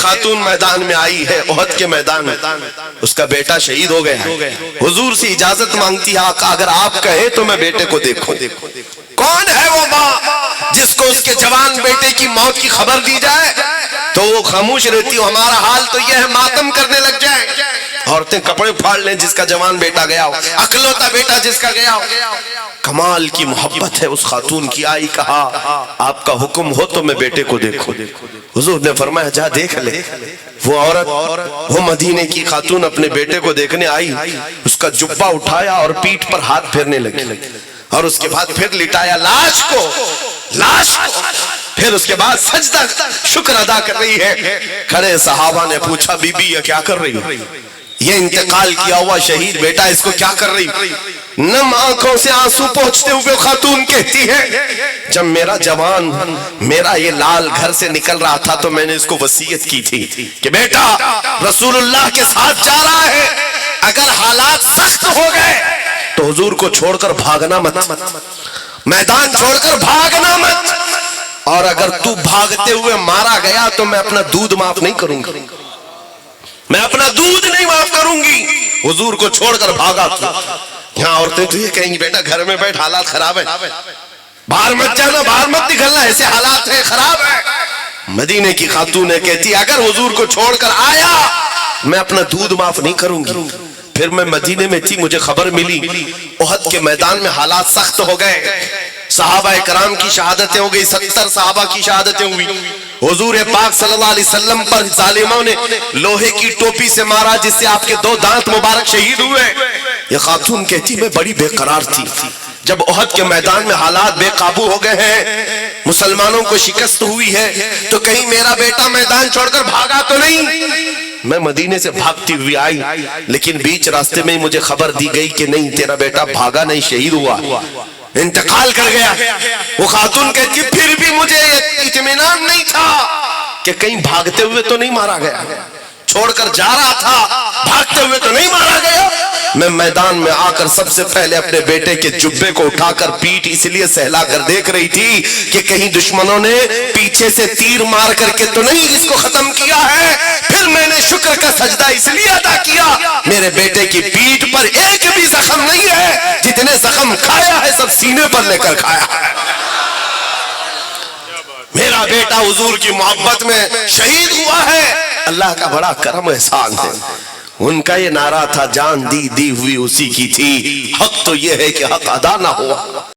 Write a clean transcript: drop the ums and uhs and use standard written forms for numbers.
خاتون میدان میں آئی ہے احد کے میدان میں، اس کا بیٹا شہید ہو گیا، حضور سے اجازت مانگتی ہے آقا اگر آپ کہیں تو میں بیٹے کو دیکھوں۔ کون ہے وہ ماں جس کو اس کے جوان بیٹے کی موت کی خبر دی جائے تو وہ خاموش رہتی؟ ہمارا حال تو یہ ہے ماتم کرنے لگ جائیں، عورتیں کپڑے پھاڑ لیں جس کا جوان بیٹا گیا ہو، اکلوتا بیٹا جس کا گیا ہو۔ کمال کی محبت ہے اس خاتون کی، آئی کہا آپ کا حکم ہو تو میں بیٹے کو دیکھوں۔ حضور نے فرمایا جا دیکھ لے۔ وہ عورت، وہ مدینے کی خاتون اپنے بیٹے کو دیکھنے آئی، اس کا جبہ اٹھایا اور پیٹھ پر ہاتھ پھیرنے لگی، اور اس کے بعد پھر لٹایا لاش کو، پھر اس کے بعد سجدہ شکر ادا کر رہی ہے۔ کھڑے صحابہ نے پوچھا بی بی یہ کیا کر رہی ہو؟ یہ انتقال کیا ہوا شہید بیٹا اس کو کیا کر رہی؟ نم آنکھوں سے آنسو پہنچتے ہوئے خاتون کہتی ہے جب میرا جوان، میرا یہ لال گھر سے نکل رہا تھا تو میں نے اس کو وصیت کی تھی کہ بیٹا رسول اللہ کے ساتھ جا رہا ہے، اگر حالات سخت ہو گئے تو حضور کو چھوڑ کر بھاگنا مت، میدان چھوڑ کر بھاگنا مت، اور اگر تو بھاگتے ہوئے مارا گیا تو میں اپنا دودھ معاف نہیں کروں گی، میں اپنا دودھ نہیں معاف کروں گی۔ حضور کو چھوڑ کر بھاگا تو یہاں عورتیں تو یہ کہیں گی بیٹا گھر میں بیٹھ، حالات خراب ہیں، باہر مت جانا، باہر مت نکلنا، ایسے حالات ہیں، خراب ہے۔ مدینے کی خاتون نے کہتی اگر حضور کو چھوڑ کر آیا میں اپنا دودھ معاف نہیں کروں گی۔ پھر میں مدینے میں تھی، مجھے خبر ملی احد کے میدان میں حالات سخت ہو گئے، صحابہ کرام کی شہادتیں ہو گئی، 70 صحابہ کی شہادتیں ہوئی، حضور پاک صلی اللہ علیہ وسلم پر ظالموں نے لوہے کی ٹوپی سے مارا جس سے آپ کے 2 دانت مبارک شہید ہوئے۔ یہ خاتون کہتی میں بڑی بے قرار تھی، جب احد کے میدان میں حالات بے قابو ہو گئے ہیں، مسلمانوں کو شکست ہوئی ہے، تو کہیں میرا بیٹا میدان چھوڑ کر بھاگا تو نہیں؟ میں مدینے سے بھاگتی ہوئی آئی، لیکن بیچ راستے میں مجھے خبر دی گئی کہ نہیں تیرا بیٹا بھاگا نہیں، شہید ہوا، انتقال کر گیا۔ وہ خاتون کہتی پھر بھی مجھے اطمینان نہیں تھا کہ کہیں بھاگتے ہوئے تو نہیں مارا گیا، چھوڑ کر جا رہا تھا، بھاگتے ہوئے تو نہیں مارا گیا۔ میں میدان میں آ کر سب سے پہلے اپنے بیٹے کے جبے کو اٹھا کر پیٹھ اس لیے سہلا کر دیکھ رہی تھی کہ کہیں دشمنوں نے پیچھے سے تیر مار کر کے تو نہیں اس کو ختم کیا ہے۔ پھر میں نے شکر کا سجدہ اس لیے ادا کیا میرے بیٹے کی پیٹھ پر ایک بھی زخم نہیں ہے، جتنے زخم کھایا ہے سب سینے پر لے کر کھایا ہے۔ میرا بیٹا حضور کی محبت میں شہید ہوا ہے، اللہ کا بڑا کرم و احسان ہے۔ ان کا یہ نعرہ تھا جان دی ہوئی اسی کی تھی، حق تو یہ ہے کہ حق ادا نہ ہوا۔